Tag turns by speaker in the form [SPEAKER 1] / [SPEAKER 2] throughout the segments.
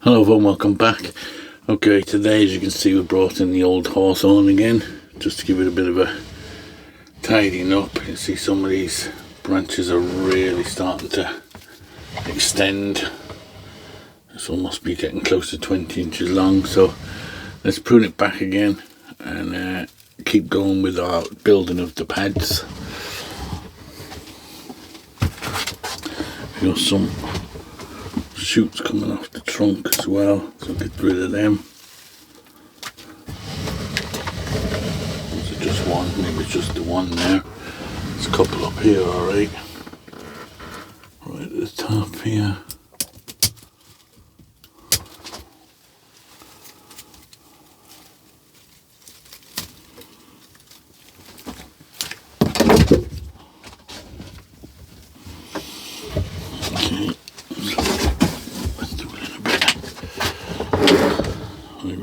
[SPEAKER 1] Hello everyone, welcome back. Okay, today as you can see we brought in the old hawthorn again, just to give it a bit of a tidying up. You can see some of these branches are really starting to extend. This one must be getting close to 20 inches long, so let's prune it back again and keep going with our building of the pads. We've got some shoots coming off the trunk as well, so get rid of them. Is it just one? Maybe it's just the one there. There's a couple up here, alright. Right at the top here.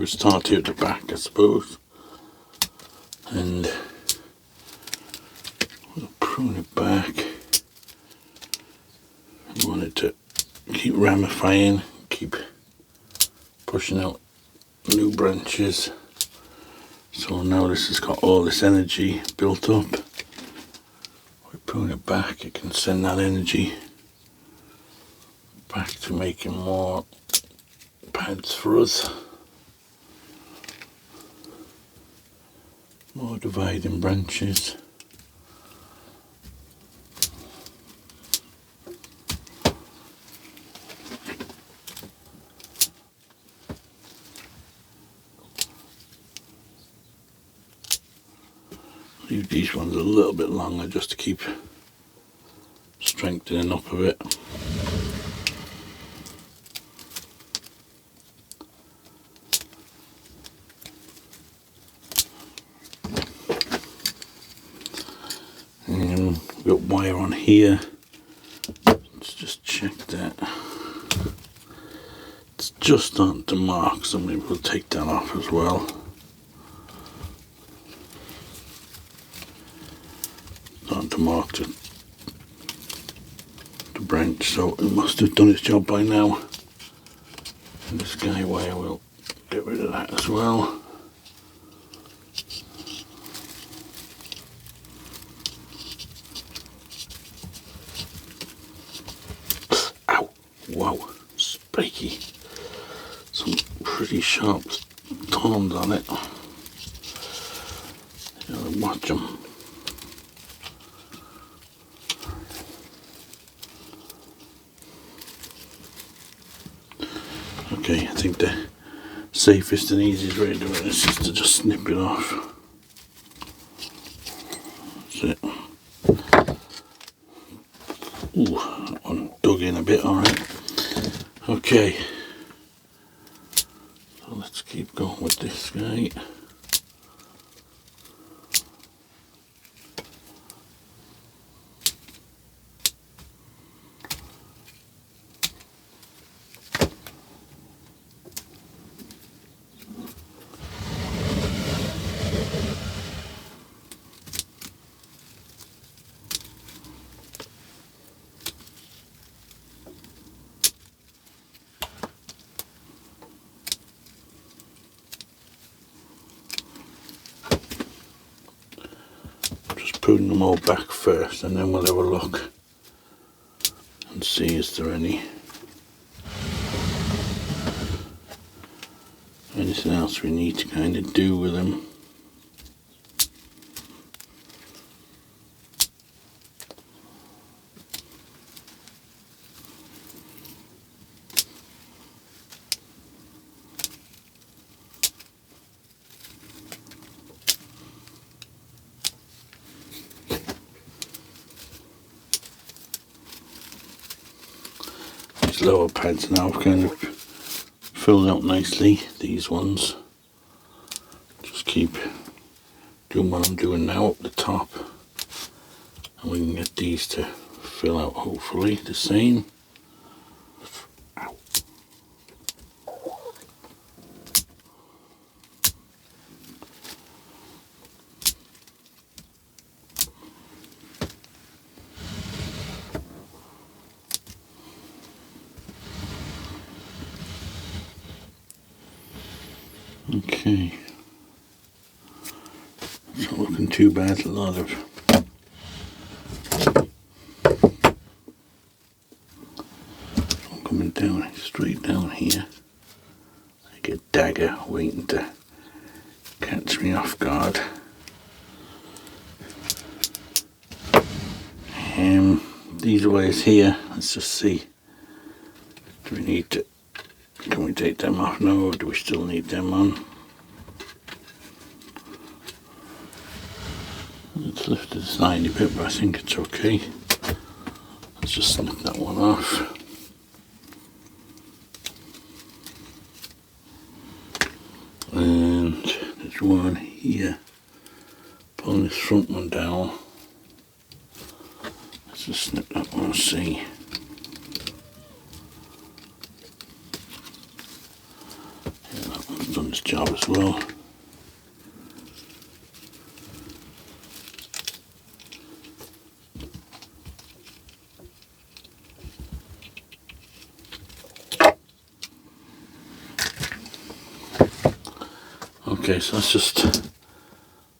[SPEAKER 1] Start here at the back, I suppose, and we'll prune it back. We want it to keep ramifying, keep pushing out new branches. So now this has got all this energy built up. We prune it back, it can send that energy back to making more pads for us. More dividing branches. Leave these ones a little bit longer just to keep strengthening up a bit. Got wire on here. Let's just check that. It's just starting to mark, so maybe we'll take that off as well. Starting to mark the branch, so it must have done its job by now. And this guy wire, we'll get rid of that as well. Wow, spiky. Some pretty sharp thorns on it. Watch them. Okay, I think the safest and easiest way to do it is just to snip it off. That's it. Ooh, that one dug in a bit, alright. Okay, so let's keep going with this guy. Putting them all back first, and then we'll have a look and see is there anything else we need to kind of do with them. Lower pads now have kind of filled out nicely, these ones. Just keep doing what I'm doing now up the top, and we can get these to fill out hopefully the same. Ow. Okay, it's not looking too bad. A lot of coming down straight down here, like a dagger waiting to catch me off guard. These wires here, let's just see. Do we need to? Can we take them off now, or do we still need them on? It's lifted a tiny bit, but I think it's okay. Let's just snip that one off. And there's one here. Pulling this front one down. Let's just snip that one and see. Yeah, that one's done its job as well. Okay, so let's just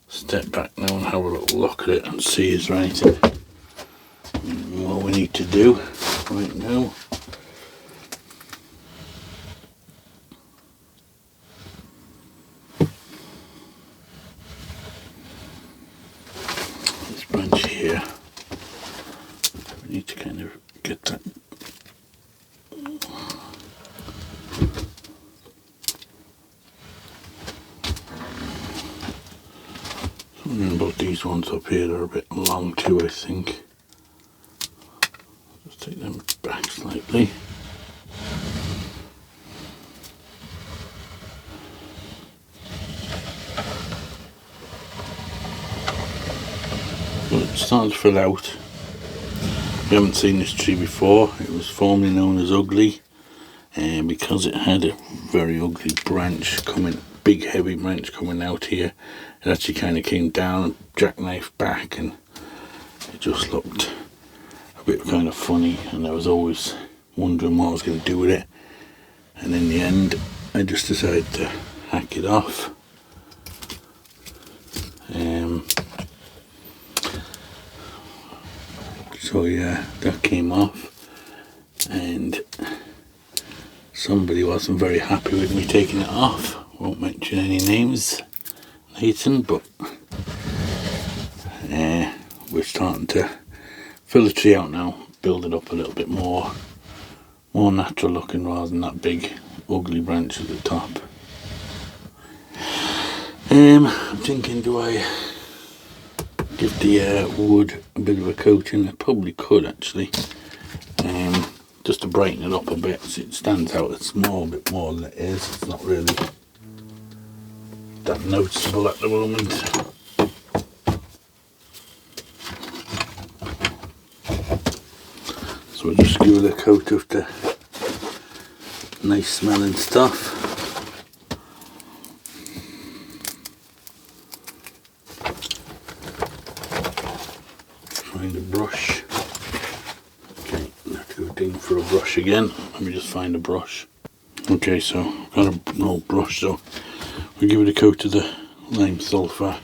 [SPEAKER 1] step back now and have a little look at it and see is there anything more we need to do right now. This branch here, we need to kind of get that. About these ones up here, they're a bit long too, I think. Just take them back slightly. Well, it's starting to fill out. We haven't seen this tree before. It was formerly known as ugly, and because it had a very ugly branch coming, big heavy branch coming out here, it actually kind of came down and jackknifed back, and it just looked a bit kind of funny, and I was always wondering what I was going to do with it. And in the end, I just decided to hack it off. So yeah, that came off, and somebody wasn't very happy with me taking it off. Won't mention any names, Nathan, but we're starting to fill the tree out now, build it up a little bit more natural looking rather than that big ugly branch at the top. I'm thinking, do I give the wood a bit of a coating? I probably could actually, just to brighten it up a bit so it stands out a small bit more than it is. It's not really that noticeable at the moment. So we'll just give it a coat of the nice smelling stuff. Find a brush. Okay, I have to go digging for a brush again. Let me just find a brush. Okay, so I've got an old brush, so we'll give it a coat of the lime sulfur.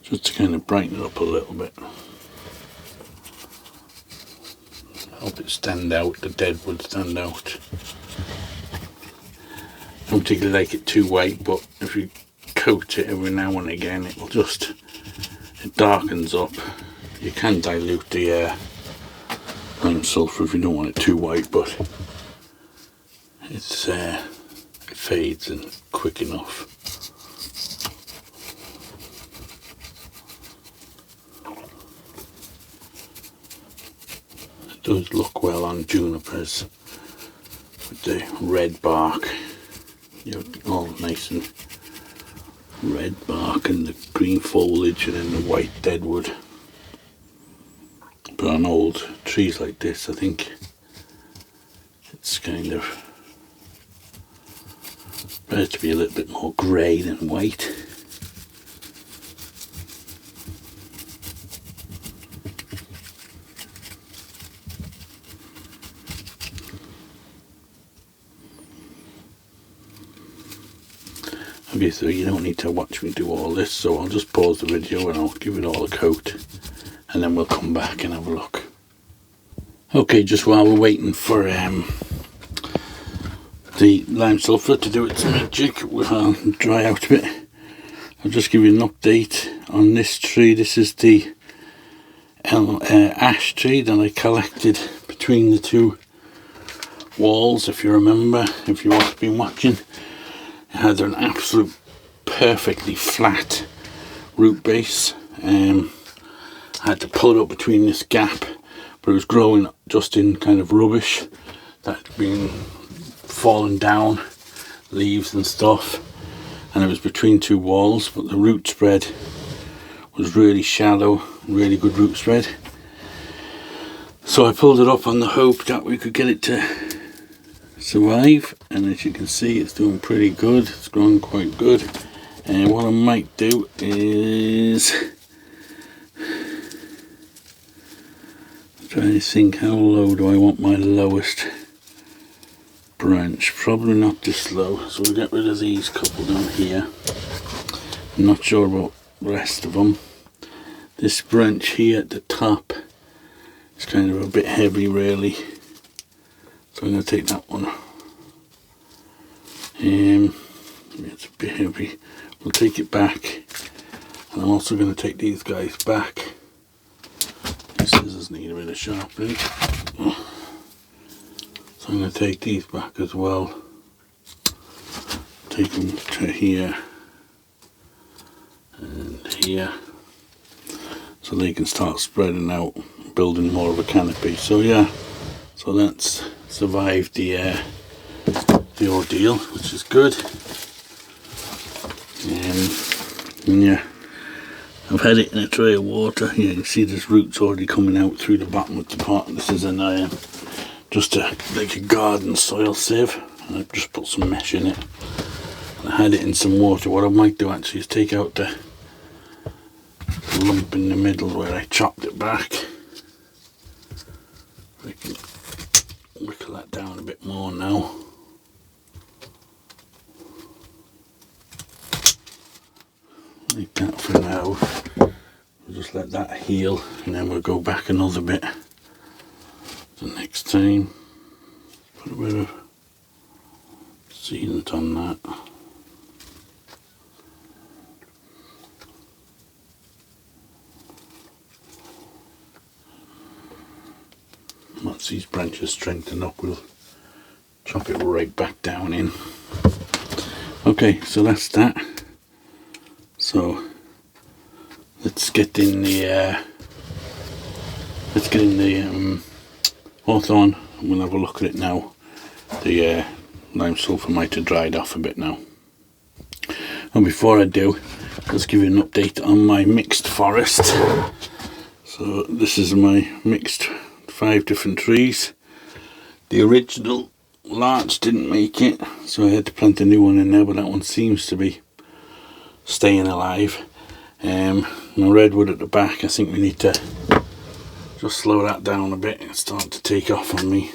[SPEAKER 1] Just to kind of brighten it up a little bit. Help it stand out, the deadwood stand out. I don't particularly like it too white, but if you coat it every now and again, it darkens up. You can dilute the lime sulfur if you don't want it too white, but it fades and quick enough. It does look well on junipers with the red bark. You know, all nice and red bark and the green foliage and then the white deadwood. But on old trees like this, I think it's kind of better to be a little bit more grey than white. you so you don't need to watch me do all this, so I'll just pause the video and I'll give it all a coat and then we'll come back and have a look. Okay, just while we're waiting for the lime sulfur to do its magic, we'll dry out a bit. I'll just give you an update on this tree. This is the ash tree that I collected between the two walls, if you remember, if you've been watching. It had an absolute perfectly flat root base. I had to pull it up between this gap, but it was growing just in kind of rubbish that had been fallen down, leaves and stuff, and it was between two walls, but the root spread was really shallow, really good root spread. So I pulled it up on the hope that we could get it to survive, and as you can see it's doing pretty good. It's growing quite good, and what I might do is try to think, how low do I want my lowest branch? Probably not this low, so we'll get rid of these couple down here. I'm not sure about the rest of them. This branch here at the top is kind of a bit heavy really, so I'm going to take that one. It's a bit heavy. We'll take it back, and I'm also going to take these guys back. These scissors need a bit of sharpening, so I'm going to take these back as well. Take them to here and here, so they can start spreading out, building more of a canopy. So yeah, so that's survived the ordeal, which is good. And yeah, I've had it in a tray of water. Yeah, you can see there's roots already coming out through the bottom of the pot. This is an just like a garden soil sieve, and I've just put some mesh in it. And I had it in some water. What I might do actually is take out the lump in the middle where I chopped it back. I can whittle that down a bit more now. Like that for now. We'll just let that heal, and then we'll go back another bit the next time. Put a bit of sealant on that. Once these branches strengthen up, we'll chop it right back down in. Okay, so that's that. So let's get in the Hawthorn, and we'll have a look at it now. The lime sulfur might have dried off a bit now. And before I do, let's give you an update on my mixed forest. So this is my mixed 5 different trees. The original larch didn't make it, so I had to plant a new one in there, but that one seems to be staying alive. My redwood at the back, I think we need to just slow that down a bit. It's starting to take off on me.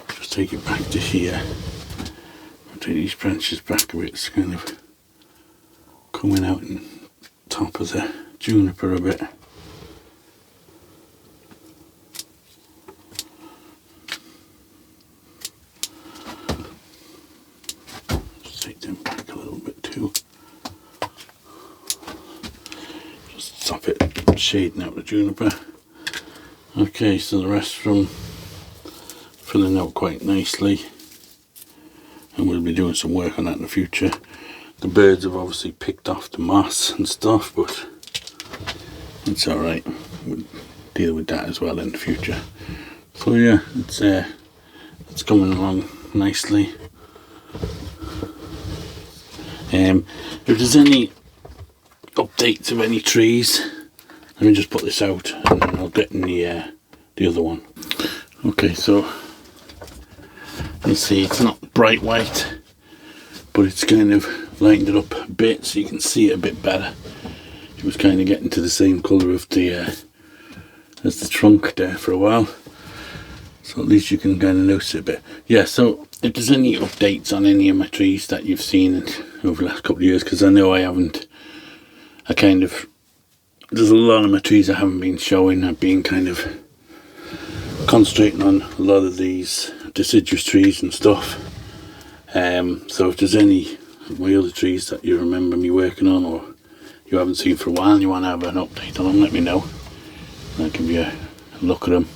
[SPEAKER 1] Just take it back to here. I'll take these branches back a bit. It's kind of coming out in top of the juniper a bit. Just take them back a little bit too. Just stop it shading out the juniper. Okay, so the rest from filling out quite nicely, and we'll be doing some work on that in the future. The birds have obviously picked off the moss and stuff, but it's alright. We'll deal with that as well in the future. So yeah, it's coming along nicely. If there's any updates of any trees, let me just put this out and then I'll get in the other one. Okay, so you see it's not bright white, but it's kind of lightened it up a bit so you can see it a bit better. It was kind of getting to the same colour of the as the trunk there for a while. So at least you can kind of notice it a bit. Yeah, so if there's any updates on any of my trees that you've seen over the last couple of years, because I know I haven't, there's a lot of my trees I haven't been showing. I've been kind of concentrating on a lot of these deciduous trees and stuff. So if there's any of my other trees that you remember me working on, or you haven't seen for a while and you want to have an update on them, let me know. I'll give you a look at them.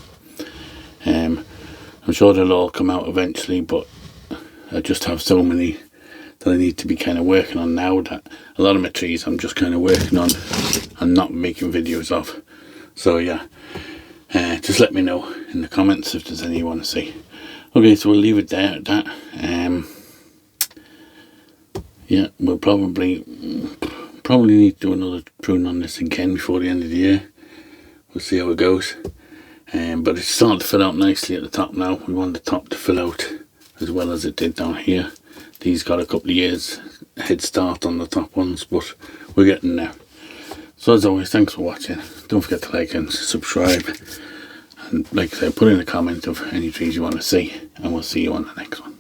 [SPEAKER 1] I'm sure they'll all come out eventually, but I just have so many that I need to be kind of working on now, that a lot of my trees I'm just kind of working on and not making videos of. So yeah, just let me know in the comments if there's any you want to see. Okay, so we'll leave it there at that. Yeah, we'll probably need to do another prune on this again before the end of the year. We'll see how it goes. But it's starting to fill out nicely at the top now. We want the top to fill out as well as it did down here. These got a couple of years head start on the top ones, but we're getting there. So as always, thanks for watching. Don't forget to like and subscribe. And like I said, put in a comment of any trees you want to see, and we'll see you on the next one.